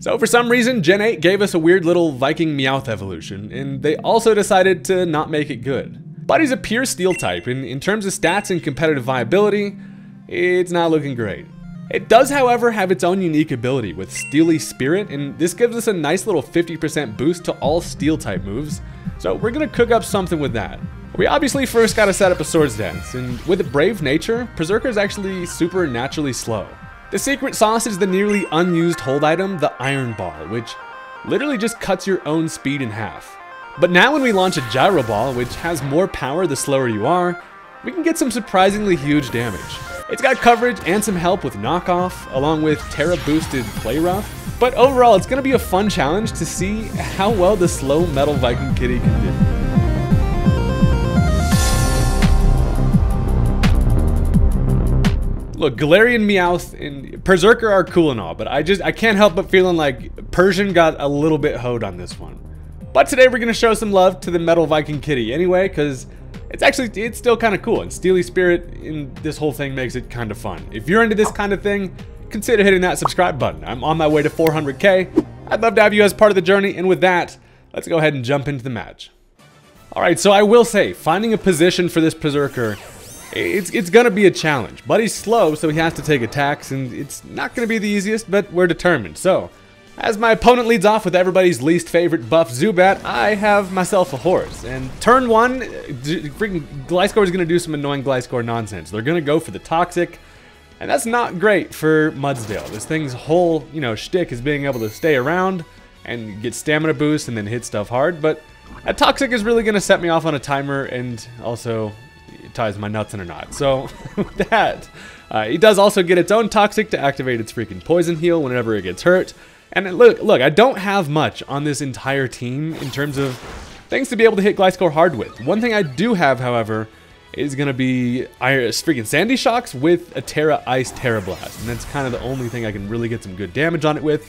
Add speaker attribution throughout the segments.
Speaker 1: So for some reason, Gen 8 gave us a weird little Viking Meowth evolution, and they also decided to not make it good. Buddy's a pure steel type, and in terms of stats and competitive viability, it's not looking great. It does, however, have its own unique ability with Steely Spirit, and this gives us a nice little 50% boost to all steel type moves, so we're gonna cook up something with that. We obviously first gotta set up a Swords Dance, and with a brave nature, Perrserker is actually super naturally slow. The secret sauce is the nearly unused hold item, the Iron Ball, which literally just cuts your own speed in half. But now when we launch a Gyro Ball, which has more power the slower you are, we can get some surprisingly huge damage. It's got coverage and some help with knockoff, along with Terra boosted Play Rough. But overall, it's gonna be a fun challenge to see how well the slow Metal Viking Kitty can do. Look, Galarian Meowth and Perrserker are cool and all, but I can't help but feeling like Persian got a little bit hoed on this one. But today we're gonna show some love to the Metal Viking Kitty anyway, because it's still kind of cool, and Steely Spirit in this whole thing makes it kind of fun. If you're into this kind of thing, consider hitting that subscribe button. I'm on my way to 400K. I'd love to have you as part of the journey, and with that, let's go ahead and jump into the match. Alright, so I will say, finding a position for this Perrserker, it's gonna be a challenge. Buddy's slow, so he has to take attacks, and it's not gonna be the easiest, but we're determined. So, as my opponent leads off with everybody's least favorite buff, Zubat, I have myself a horse. And turn one, freaking Gliscor is gonna do some annoying Gliscor nonsense. They're gonna go for the Toxic, and that's not great for Mudsdale. This thing's whole, shtick is being able to stay around and get stamina boost and then hit stuff hard, but a Toxic is really gonna set me off on a timer, and also it ties my nuts in a knot. So with that, it does also get its own Toxic to activate its freaking Poison Heal whenever it gets hurt. And look, I don't have much on this entire team in terms of things to be able to hit Gliscor hard with. One thing I do have, however, is going to be freaking Sandy Shocks with a Terra Ice Terra Blast. And that's kind of the only thing I can really get some good damage on it with.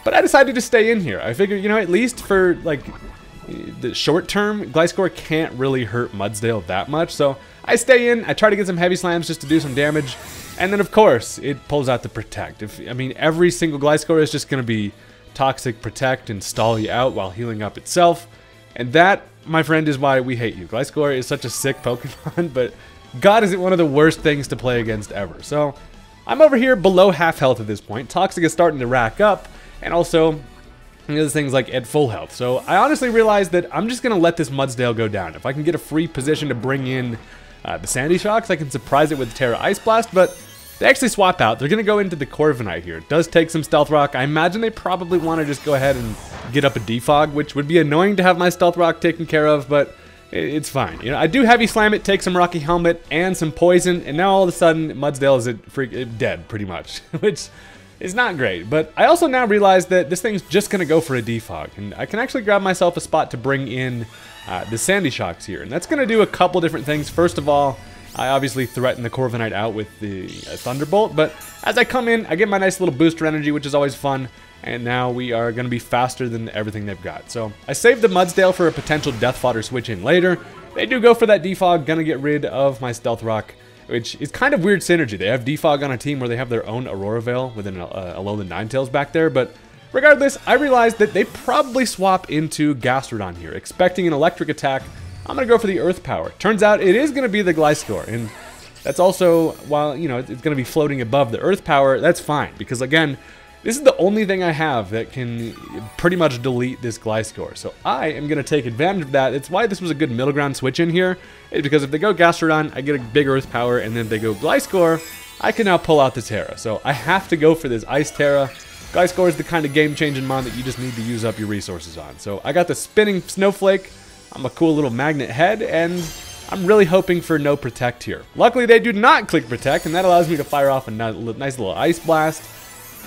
Speaker 1: But I decided to stay in here. I figured, at least for, the short term, Gliscor can't really hurt Mudsdale that much. So I stay in, I try to get some heavy slams just to do some damage. And then, of course, it pulls out the Protect. Every single Gliscor is just going to be Toxic, Protect, and stall you out while healing up itself. And that, my friend, is why we hate you. Gliscor is such a sick Pokemon, but God, is it one of the worst things to play against ever. So, I'm over here below half health at this point. Toxic is starting to rack up, and also, there's things like at full health. So, I honestly realized that I'm just going to let this Mudsdale go down. If I can get a free position to bring in the Sandy Shocks, I can surprise it with Terra Ice Blast, but they actually swap out. They're going to go into the Corviknight here. It does take some Stealth Rock. I imagine they probably want to just go ahead and get up a Defog, which would be annoying to have my Stealth Rock taken care of, but it's fine. I do Heavy Slam it, take some Rocky Helmet, and some Poison, and now all of a sudden, Mudsdale is dead, pretty much, which is not great. But I also now realize that this thing's just going to go for a Defog, and I can actually grab myself a spot to bring in the Sandy Shocks here, and that's going to do a couple different things. First of all, I obviously threaten the Corviknight out with the Thunderbolt, but as I come in, I get my nice little booster energy, which is always fun, and now we are going to be faster than everything they've got. So I saved the Mudsdale for a potential Death Fodder switch in later. They do go for that Defog, gonna get rid of my Stealth Rock, which is kind of weird synergy. They have Defog on a team where they have their own Aurora Veil with an Alolan Ninetales back there, but regardless, I realized that they probably swap into Gastrodon here, expecting an electric attack. I'm going to go for the Earth Power. Turns out it is going to be the Gliscor, and that's also, while, it's going to be floating above the Earth Power, that's fine, because again, this is the only thing I have that can pretty much delete this Gliscor, so I am going to take advantage of that. It's why this was a good middle ground switch in here, is because if they go Gastrodon, I get a big Earth Power, and then if they go Gliscor, I can now pull out the Terra, so I have to go for this Ice Terra. Gliscor is the kind of game-changing mon that you just need to use up your resources on, so I got the Spinning Snowflake. I'm a cool little magnet head, and I'm really hoping for no Protect here. Luckily, they do not click Protect, and that allows me to fire off a nice little Ice Blast,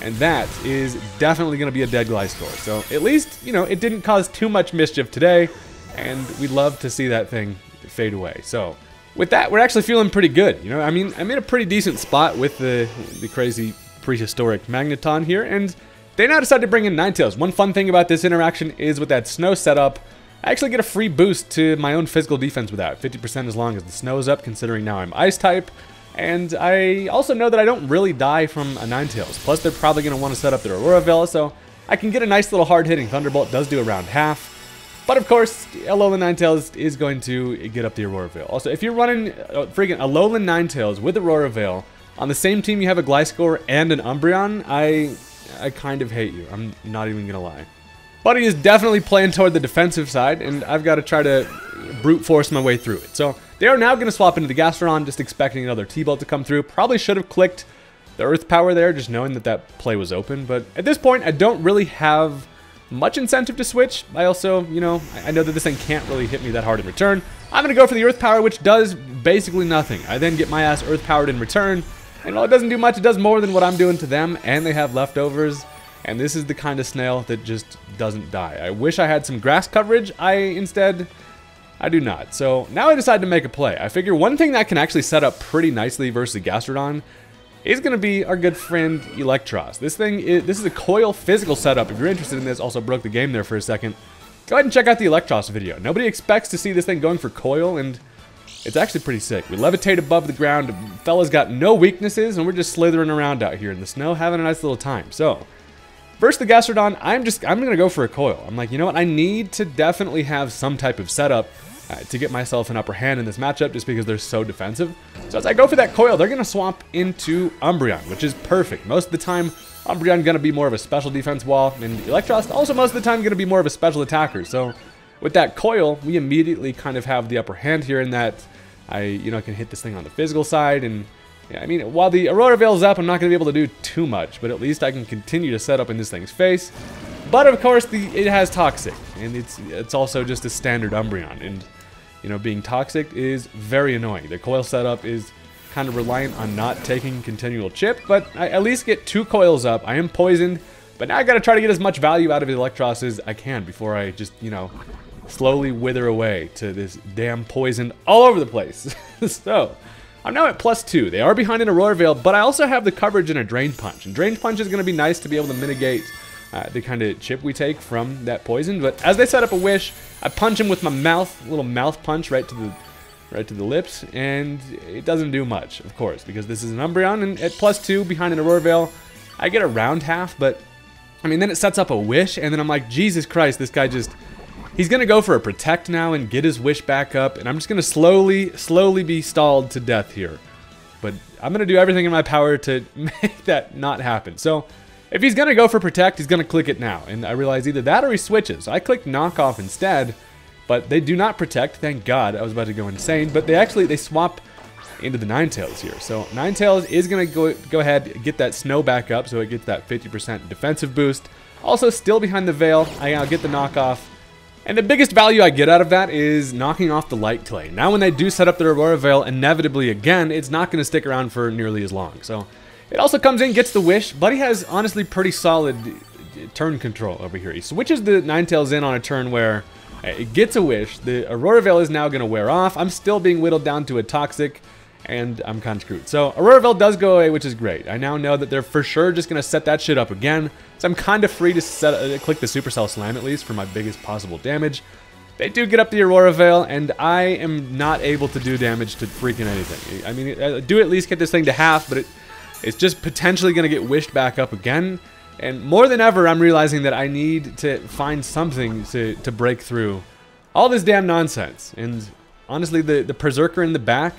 Speaker 1: and that is definitely going to be a dead Gliscor. So at least, it didn't cause too much mischief today, and we'd love to see that thing fade away. So with that, we're actually feeling pretty good. I'm in a pretty decent spot with the crazy prehistoric Magneton here, and they now decided to bring in Ninetales. One fun thing about this interaction is with that snow setup, I actually get a free boost to my own physical defense with that, 50% as long as the snow is up, considering now I'm Ice type. And I also know that I don't really die from a Ninetales. Plus, they're probably going to want to set up their Aurora Veil, so I can get a nice little hard-hitting Thunderbolt. Does do around half. But of course, Alolan Ninetales is going to get up the Aurora Veil. Also, if you're running freaking Alolan Ninetales with Aurora Veil, on the same team you have a Gliscor and an Umbreon, I kind of hate you. I'm not even going to lie. Buddy is definitely playing toward the defensive side, and I've got to try to brute force my way through it. So they are now going to swap into the Gastrodon, just expecting another T-Bolt to come through. Probably should have clicked the Earth Power there, just knowing that that play was open. But at this point, I don't really have much incentive to switch. I also, you know, I know that this thing can't really hit me that hard in return. I'm going to go for the Earth Power, which does basically nothing. I then get my ass Earth Powered in return. And while it doesn't do much, it does more than what I'm doing to them, and they have leftovers. And this is the kind of snail that just doesn't die. I wish I had some grass coverage. I do not. So now I decide to make a play. I figure one thing that can actually set up pretty nicely versus the Gastrodon is going to be our good friend Eelektross. This is a coil physical setup. If you're interested in this, also broke the game there for a second. Go ahead and check out the Eelektross video. Nobody expects to see this thing going for coil, and it's actually pretty sick. We levitate above the ground. Fella's got no weaknesses, and we're just slithering around out here in the snow, having a nice little time. So versus the Gastrodon, I'm going to go for a coil. I'm like, you know what? I need to definitely have some type of setup to get myself an upper hand in this matchup just because they're so defensive. So as I go for that coil, they're going to swap into Umbreon, which is perfect. Most of the time, Umbreon going to be more of a special defense wall, and Eelektross also most of the time going to be more of a special attacker. So with that coil, we immediately kind of have the upper hand here in that I, you know, can hit this thing on the physical side. And yeah, I mean, while the Aurora Veil's up, I'm not going to be able to do too much, but at least I can continue to set up in this thing's face. But of course, it has Toxic, and it's also just a standard Umbreon, and you know, being Toxic is very annoying. The coil setup is kind of reliant on not taking continual chip, but I at least get 2 coils up. I am poisoned, but now I got to try to get as much value out of Eelektross as I can before I just, you know, slowly wither away to this damn poison all over the place. So I'm now at +2. They are behind an Aurora Veil, but I also have the coverage in a Drain Punch, and Drain Punch is going to be nice to be able to mitigate the kind of chip we take from that poison. But as they set up a Wish, I punch him with my mouth, little mouth punch right to the lips, and it doesn't do much, of course, because this is an Umbreon, and at +2 behind an Aurora Veil, I get around half. But I mean, then it sets up a Wish, and then I'm like, Jesus Christ, this guy just, he's gonna go for a Protect now and get his Wish back up, and I'm just gonna slowly be stalled to death here. But I'm gonna do everything in my power to make that not happen. So if he's gonna go for Protect, he's gonna click it now, and I realize either that or he switches. So I clicked Knock Off instead, but they do not Protect, thank God. I was about to go insane, but they swap into the Ninetales here. So Ninetales is gonna go ahead, get that Snow back up, so it gets that 50% defensive boost. Also still behind the Veil, I'll get the Knock Off. And the biggest value I get out of that is knocking off the Light Clay. Now when they do set up their Aurora Veil, inevitably again, it's not gonna stick around for nearly as long. So it also comes in, gets the Wish. Buddy has honestly pretty solid turn control over here. He switches the Ninetales in on a turn where it gets a Wish. The Aurora Veil is now going to wear off. I'm still being whittled down to a Toxic, and I'm kind of screwed. So Aurora Veil does go away, which is great. I now know that they're for sure just going to set that shit up again. So I'm kind of free to click the Supercell Slam at least for my biggest possible damage. They do get up the Aurora Veil, and I am not able to do damage to freaking anything. I mean, I do at least get this thing to half, but it's just potentially going to get wished back up again. And more than ever, I'm realizing that I need to find something to break through all this damn nonsense. And honestly, the Perrserker in the back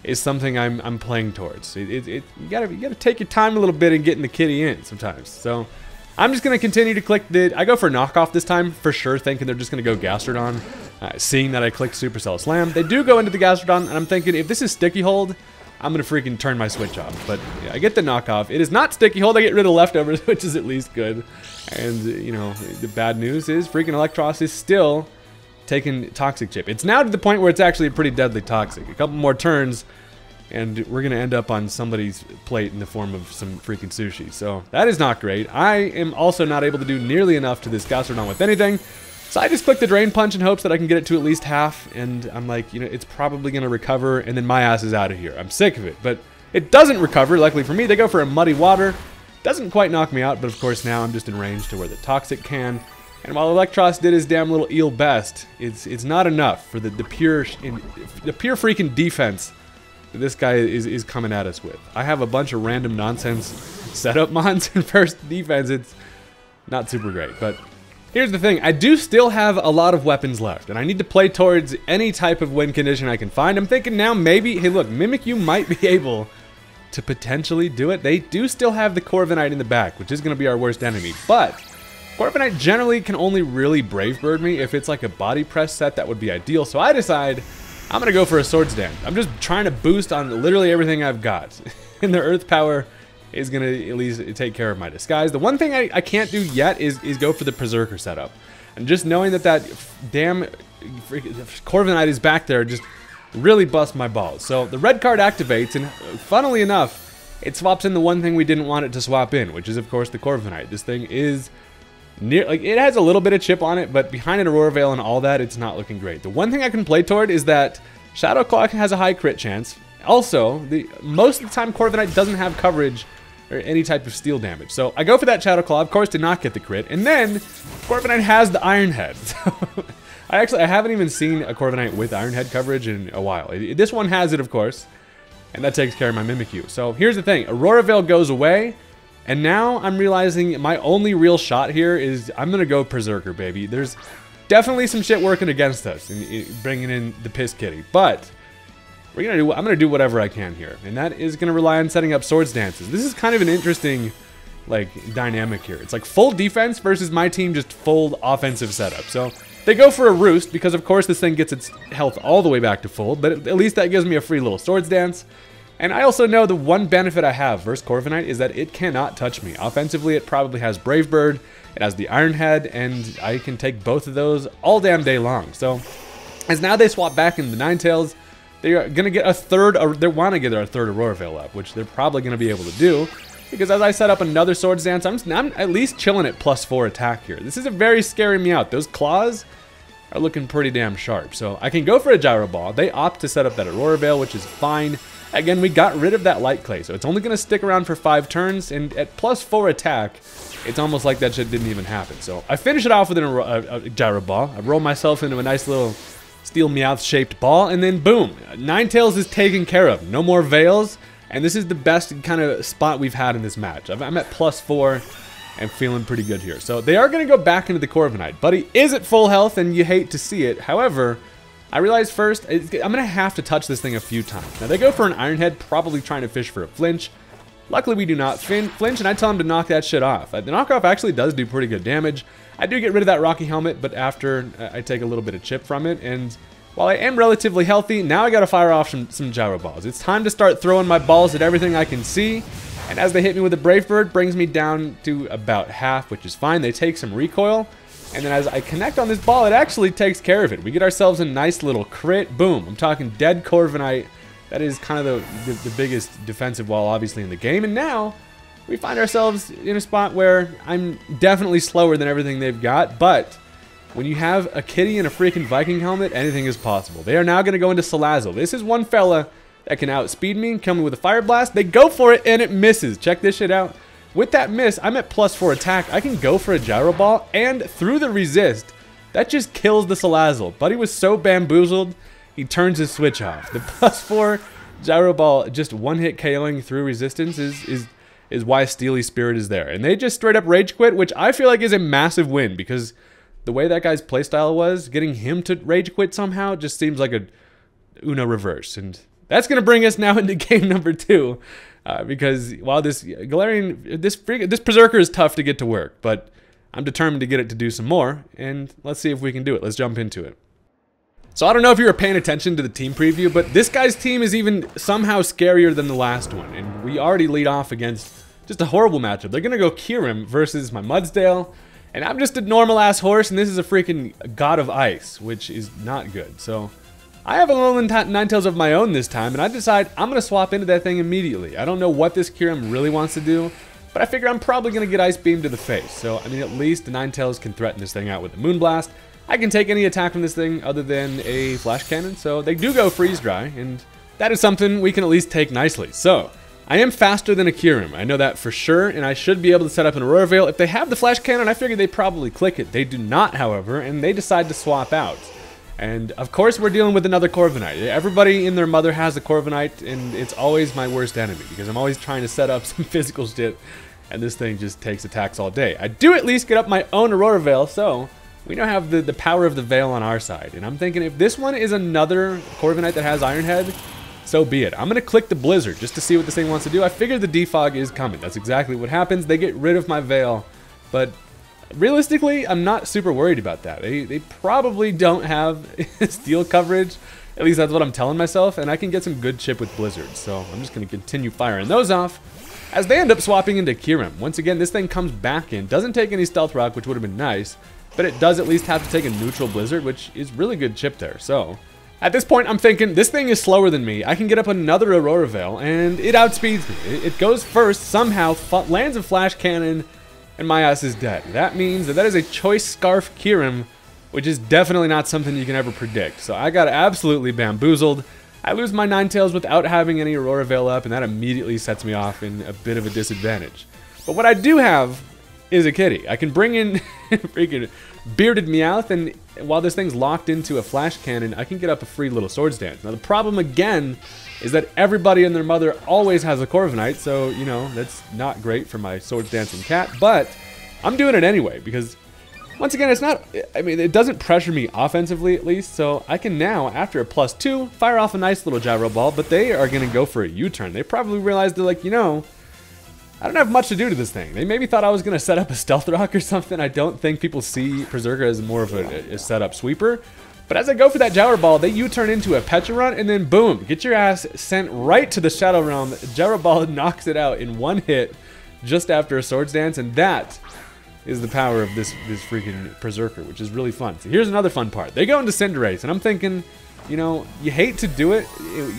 Speaker 1: is something I'm playing towards. You gotta take your time a little bit and getting the kitty in sometimes. So I'm just gonna continue to click I go for knockoff this time for sure, thinking they're just gonna go Gastrodon. Seeing that I clicked Supercell Slam, they do go into the Gastrodon, and I'm thinking if this is Sticky Hold, I'm gonna freaking turn my switch off. But yeah, I get the knockoff. It is not Sticky Hold. I get rid of leftovers, which is at least good. And you know, the bad news is freaking Eelektross is still taking Toxic Chip. It's now to the point where it's actually a pretty deadly Toxic. A couple more turns, and we're gonna end up on somebody's plate in the form of some freaking sushi. So that is not great. I am also not able to do nearly enough to this Gastrodon with anything. So I just click the Drain Punch in hopes that I can get it to at least half, and I'm like, you know, it's probably going to recover, and then my ass is out of here. I'm sick of it, but it doesn't recover. Luckily for me, they go for a Muddy Water. Doesn't quite knock me out, but of course now I'm just in range to where the Toxic can. And while Eelektross did his damn little eel best, it's not enough for the pure freaking defense that this guy is coming at us with. I have a bunch of random nonsense setup mons in first defense. not super great. But here's the thing, I do still have a lot of weapons left, and I need to play towards any type of win condition I can find. I'm thinking now maybe, hey look, Mimikyu might be able to potentially do it. They do still have the Corviknight in the back, which is going to be our worst enemy, but Corviknight generally can only really Brave Bird me. If it's like a body press set, that would be ideal. So I decide I'm going to go for a Swords Dance. I'm just trying to boost on literally everything I've got. And the Earth Power is going to at least take care of my disguise. The one thing I can't do yet is go for the Perrserker setup. And just knowing that damn Corviknight is back there just really busts my balls. So the red card activates, and funnily enough, it swaps in the one thing we didn't want it to swap in, which is of course the Corviknight. This thing is near, like, it has a little bit of chip on it, but behind an Aurora Veil and all that, it's not looking great. The one thing I can play toward is that Shadow Claw has a high crit chance. Also, most of the time Corviknight doesn't have coverage or any type of steel damage. So I go for that Shadow Claw, of course, to not get the crit, and then Corviknight has the Iron Head. So I haven't even seen a Corviknight with Iron Head coverage in a while. This one has it, of course, and that takes care of my Mimikyu. So here's the thing, Aurora Veil goes away, and now I'm realizing my only real shot here is I'm gonna go Perrserker, baby. There's definitely some shit working against us in bringing in the Piss Kitty, but I'm gonna do whatever I can here, and that is gonna rely on setting up Swords Dances. This is kind of an interesting, like, dynamic here. It's like full defense versus my team just full offensive setup. So they go for a Roost because of course this thing gets its health all the way back to full, but at least that gives me a free little Swords Dance. And I also know the one benefit I have versus Corviknight is that it cannot touch me. Offensively, it probably has Brave Bird, it has the Iron Head, and I can take both of those all damn day long. So as now they swap back into the Ninetales, they're going to get a third, or they want to get a third Aurora Veil up, which they're probably going to be able to do. Because as I set up another Swords Dance, I'm at least chilling at +4 attack here. This is a very scary me out. Those claws are looking pretty damn sharp. So I can go for a Gyro Ball. They opt to set up that Aurora Veil, which is fine. Again, we got rid of that Light Clay, so it's only going to stick around for 5 turns. And at +4 attack, it's almost like that shit didn't even happen. So I finish it off with a Gyro Ball. I roll myself into a nice little steel Meowth-shaped ball, and then boom, Ninetales is taken care of. No more Veils, and this is the best kind of spot we've had in this match. I'm at +4 and feeling pretty good here. So they are going to go back into the Corviknight. Buddy is at full health, and you hate to see it. However, I realized first, I'm going to have to touch this thing a few times. Now they go for an Iron Head, probably trying to fish for a flinch. Luckily we do not flinch, and I tell him to knock that shit off. The knockoff actually does do pretty good damage. I do get rid of that Rocky Helmet, but after I take a little bit of chip from it, and while I am relatively healthy, now I gotta fire off some Gyro Balls. It's time to start throwing my balls at everything I can see, and as they hit me with a Brave Bird, brings me down to about half, which is fine. They take some recoil, and then as I connect on this ball, it actually takes care of it. We get ourselves a nice little crit. Boom, I'm talking dead Corviknight. That is kind of the biggest defensive wall, obviously, in the game, and now we find ourselves in a spot where I'm definitely slower than everything they've got, but when you have a kitty and a freaking Viking helmet, anything is possible. They are now going to go into Salazzle. This is one fella that can outspeed me, come in with a Fire Blast. They go for it, and it misses. Check this shit out. With that miss, I'm at +4 attack. I can go for a Gyro Ball, and through the resist, that just kills the Salazzle. Buddy was so bamboozled, he turns his switch off. The +4 Gyro Ball just one-hit KOing through resistance is why Steely Spirit is there. And they just straight up Rage Quit, which I feel like is a massive win, because the way that guy's playstyle was, getting him to Rage Quit somehow just seems like a Uno reverse. And that's going to bring us now into game number 2. Because while this Galarian, this Perrserker is tough to get to work, but I'm determined to get it to do some more, and let's see if we can do it. Let's jump into it. So I don't know if you were paying attention to the team preview, but this guy's team is even somehow scarier than the last one, and we already lead off against just a horrible matchup. They're gonna go Kyurem versus my Mudsdale, and I'm just a normal ass horse, and this is a freaking God of Ice, which is not good. So I have a little Ninetales of my own this time, and I decide I'm going to swap into that thing immediately. I don't know what this Kyurem really wants to do, but I figure I'm probably going to get Ice Beam to the face. So, I mean, at least the Ninetales can threaten this thing out with the Moonblast. I can take any attack from this thing other than a Flash Cannon, so they do go Freeze Dry, and that is something we can at least take nicely. So, I am faster than a Kyurem. I know that for sure, and I should be able to set up an Aurora Veil. If they have the Flash Cannon, I figure they probably click it. They do not, however, and they decide to swap out. And of course we're dealing with another Corviknight. Everybody and their mother has a Corviknight, and it's always my worst enemy because I'm always trying to set up some physical shit and this thing just takes attacks all day. I do at least get up my own Aurora Veil, so we now have the power of the Veil on our side. And I'm thinking if this one is another Corviknight that has Iron Head, so be it. I'm going to click the Blizzard just to see what this thing wants to do. I figure the defog is coming. That's exactly what happens. They get rid of my Veil, but realistically, I'm not super worried about that. They probably don't have steel coverage. At least that's what I'm telling myself, and I can get some good chip with Blizzard. So I'm just going to continue firing those off as they end up swapping into Kyurem. Once again, this thing comes back in. Doesn't take any Stealth Rock, which would have been nice, but it does at least have to take a neutral Blizzard, which is really good chip there. So at this point, I'm thinking this thing is slower than me. I can get up another Aurora Veil, and it outspeeds me. It goes first, somehow, lands a Flash Cannon, and my ass is dead. That means that is a Choice Scarf Kyurem, which is definitely not something you can ever predict. So I got absolutely bamboozled. I lose my Ninetales without having any Aurora Veil up, and that immediately sets me off in a bit of a disadvantage. But what I do have is a kitty. I can bring in freaking Bearded Meowth, and while this thing's locked into a Flash Cannon, I can get up a free little Swords Dance. Now the problem again is that everybody and their mother always has a Corviknight, so you know that's not great for my Swords Dancing cat, but I'm doing it anyway because once again, it's not, I mean, it doesn't pressure me offensively at least, so I can now, after a +2, fire off a nice little Gyro Ball, but they are going to go for a U-turn. They probably realized they're like, you know, I don't have much to do to this thing. They maybe thought I was going to set up a Stealth Rock or something. I don't think people see Perrserker as more of a setup sweeper. But as I go for that Gyro Ball, they U-turn into a Pecha and then boom, get your ass sent right to the Shadow Realm. Gyro Ball knocks it out in one hit just after a Swords Dance, and that is the power of this freaking Perrserker, which is really fun. So here's another fun part. They go into Cinderace, and I'm thinking, you know, you hate to do it,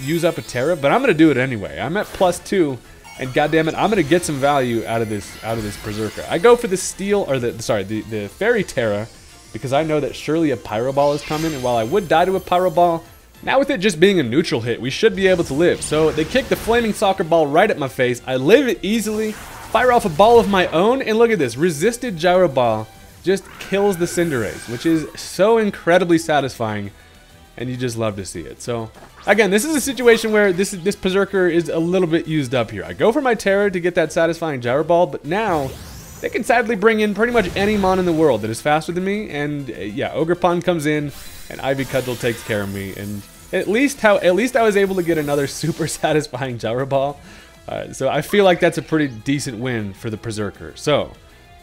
Speaker 1: use up a Terra, but I'm going to do it anyway. I'm at +2, and goddammit, I'm going to get some value out of this Perrserker. I go for the Steel, or the Fairy Terra, because I know that surely a Pyro Ball is coming, and while I would die to a Pyro Ball, now with it just being a neutral hit, we should be able to live. So they kick the Flaming Soccer Ball right at my face. I live it easily, fire off a ball of my own, and look at this. Resisted Gyro Ball just kills the Cinderace, which is so incredibly satisfying, and you just love to see it. So, again, this is a situation where this Perrserker is a little bit used up here. I go for my Terror to get that satisfying Gyro Ball, but now they can sadly bring in pretty much any Mon in the world that is faster than me, and yeah, Ogerpon comes in, and Ivy Cudgel takes care of me, and at least I was able to get another super satisfying Gyro Ball. So I feel like that's a pretty decent win for the Perrserker. So,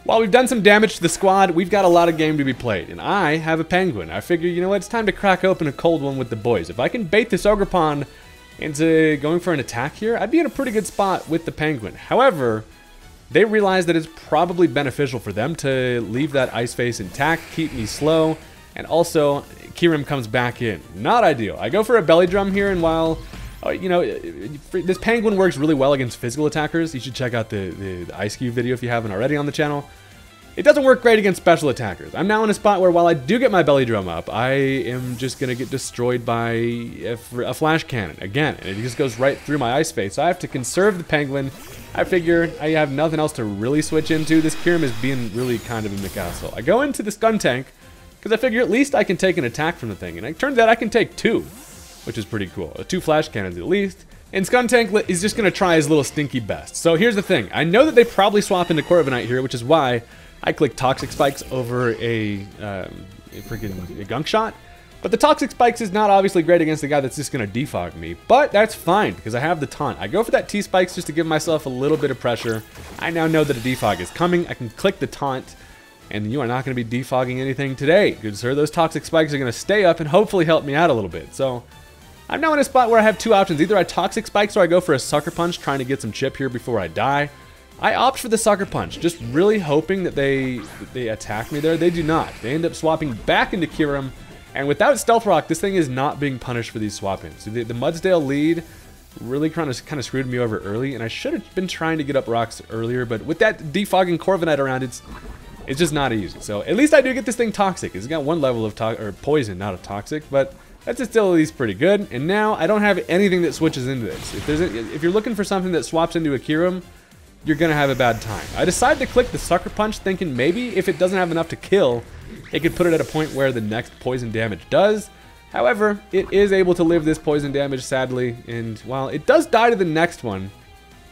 Speaker 1: while we've done some damage to the squad, we've got a lot of game to be played, and I have a Penguin. I figure, you know what, it's time to crack open a cold one with the boys. If I can bait this Ogerpon into going for an attack here, I'd be in a pretty good spot with the Penguin. However, they realize that it's probably beneficial for them to leave that Ice Face intact, keep me slow, and also Kyurem comes back in. Not ideal. I go for a Belly Drum here, and while you know, this Penguin works really well against physical attackers. You should check out the Ice Cube video if you haven't already on the channel. It doesn't work great against special attackers. I'm now in a spot where while I do get my Belly Drum up, I am just going to get destroyed by a Flash Cannon again. And it just goes right through my Ice Face. So I have to conserve the Penguin. I figure I have nothing else to really switch into. This Kyurem is being really kind of a McAsshole. I go into the Skuntank because I figure at least I can take an attack from the thing. And it turns out I can take 2. Which is pretty cool. 2 Flash Cannons at least. And Skuntank is just going to try his little stinky best. So here's the thing. I know that they probably swap into Corviknight here, which is why I click Toxic Spikes over a freaking Gunk Shot. But the Toxic Spikes is not obviously great against the guy that's just going to defog me. But that's fine, because I have the taunt. I go for that T-Spikes just to give myself a little bit of pressure. I now know that a defog is coming. I can click the taunt. And you are not going to be defogging anything today, good sir. Those Toxic Spikes are going to stay up and hopefully help me out a little bit. So I'm now in a spot where I have 2 options. Either I Toxic Spikes or I go for a Sucker Punch, trying to get some chip here before I die. I opt for the Sucker Punch, just really hoping that they attack me there. They do not. They end up swapping back into Kyurem, and without Stealth Rock, this thing is not being punished for these swap-ins. So the Mudsdale lead really kind of screwed me over early, and I should have been trying to get up rocks earlier, but with that defogging Corviknight around, it's just not easy. So at least I do get this thing Toxic. It's got 1 level of poison, not a Toxic, but that's still at least pretty good. And now I don't have anything that switches into this. If you're looking for something that swaps into a Kyurem, you're gonna have a bad time. I decided to click the Sucker Punch, thinking maybe if it doesn't have enough to kill, it could put it at a point where the next poison damage does. However, it is able to live this poison damage, sadly, and while it does die to the next one,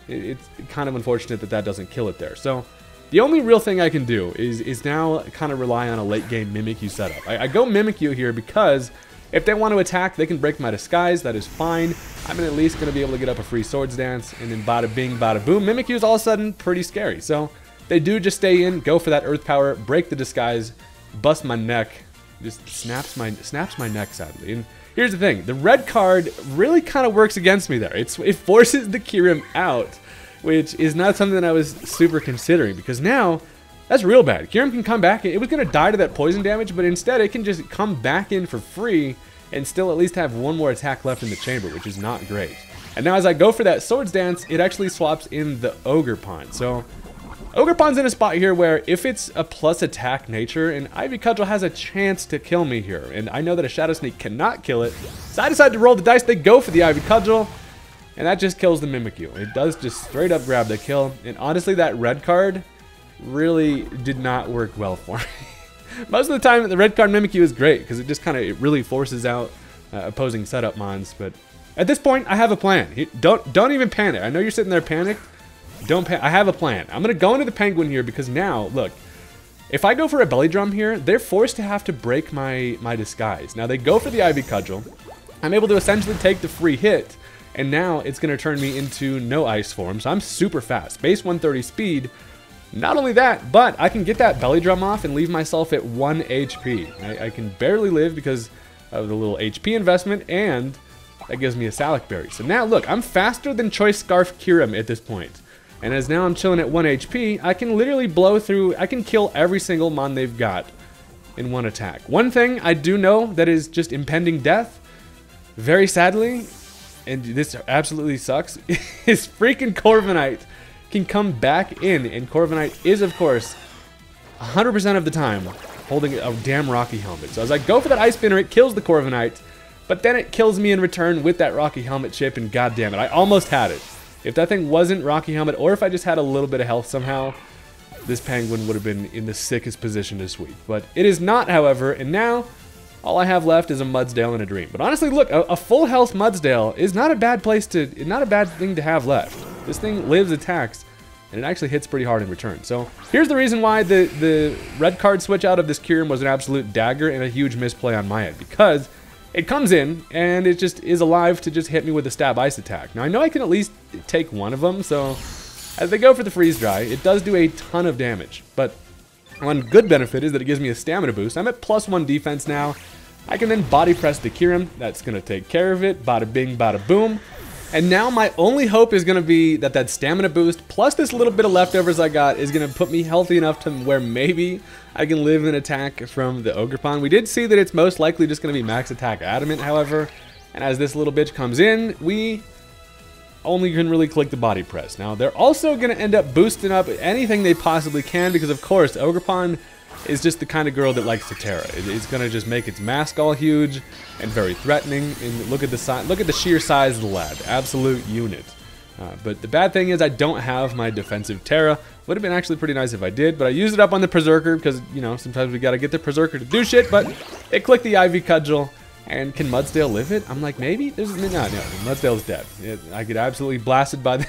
Speaker 1: it's kind of unfortunate that that doesn't kill it there. So the only real thing I can do is now kind of rely on a late game Mimikyu setup. I go Mimikyu here because if they want to attack, they can break my disguise. That is fine. I'm at least going to be able to get up a free Swords Dance, and then bada bing, bada boom. Mimikyu is all of a sudden pretty scary. So they do just stay in, go for that Earth Power, break the disguise, bust my neck, just snaps my neck sadly. And here's the thing, the red card really kind of works against me there. It forces the Kyurem out, which is not something that I was super considering, because now that's real bad. Kyurem can come back. It was going to die to that poison damage, but instead it can just come back in for free and still at least have one more attack left in the chamber, which is not great. And now as I go for that Swords Dance, it actually swaps in the Ogerpon. So Ogerpon's in a spot here where if it's a plus attack nature, and Ivy Cudgel has a chance to kill me here, and I know that a Shadow Sneak cannot kill it, so I decide to roll the dice. They go for the Ivy Cudgel, and that just kills the Mimikyu. It does just straight up grab the kill, and honestly that red card really did not work well for me. Most of the time the red card Mimikyu is great, because it just kind of, it really forces out opposing setup mons, but at this point I have a plan. Don't even panic. I know you're sitting there panicked. I have a plan. I'm going to go into the Penguin here because now, look, if I go for a Belly Drum here, they're forced to have to break my disguise. Now they go for the Ivy Cudgel. I'm able to essentially take the free hit, and now it's going to turn me into no ice form, so I'm super fast. Base 130 speed. Not only that, but I can get that Belly Drum off and leave myself at 1 HP. I can barely live because of the little HP investment, and that gives me a Salac Berry. So now, look, I'm faster than Choice Scarf Kyurem at this point. And as now I'm chilling at 1 HP, I can literally blow through, I can kill every single mon they've got in one attack. One thing I do know that is just impending death, very sadly, and this absolutely sucks, is freaking Corviknight can come back in, and Corviknight is, of course, 100% of the time holding a damn Rocky Helmet. So as I go for that Ice Spinner, it kills the Corviknight, but then it kills me in return with that Rocky Helmet chip, and goddamn it, I almost had it. If that thing wasn't Rocky Helmet, or if I just had a little bit of health somehow, this Penguin would have been in the sickest position to sweep. But it is not, however, and now all I have left is a Mudsdale and a Dream. But honestly, look, a full health Mudsdale is not a bad not a bad thing to have left. This thing lives attacks, and it actually hits pretty hard in return. So here's the reason why the red card switch out of this Kyurem was an absolute dagger and a huge misplay on my end, because it comes in, and it just is alive to just hit me with a Stab Ice attack. Now, I know I can at least take one of them, so as they go for the Freeze Dry, it does do a ton of damage. But one good benefit is that it gives me a stamina boost. I'm at +1 defense now. I can then Body Press the Kyurem. That's going to take care of it. Bada bing, bada boom. And now my only hope is going to be that that stamina boost, plus this little bit of leftovers I got, is going to put me healthy enough to where maybe I can live an attack from the Ogerpon. We did see that it's most likely just going to be max attack adamant, however. And as this little bitch comes in, we only can really click the Body Press. Now, they're also going to end up boosting up anything they possibly can, because of course, Ogerpon is just the kind of girl that likes to Terra. It's going to just make its mask all huge and very threatening. And look at the sheer size of the lad. Absolute unit. But the bad thing is I don't have my defensive Terra. Would have been actually pretty nice if I did, but I used it up on the Perrserker because, you know, sometimes we got to get the Perrserker to do shit, but it clicked the Ivy Cudgel. And can Mudsdale live it? I'm like, maybe? No, Mudsdale's dead. I get absolutely blasted by the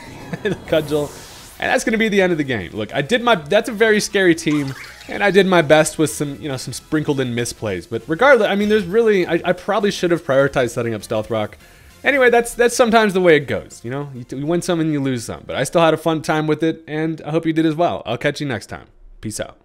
Speaker 1: Cudgel. And that's going to be the end of the game. Look, that's a very scary team, and I did my best with some, you know, some sprinkled in misplays. But regardless, I mean, there's really, I probably should have prioritized setting up Stealth Rock. Anyway, that's sometimes the way it goes, you know? You win some and you lose some. But I still had a fun time with it, and I hope you did as well. I'll catch you next time. Peace out.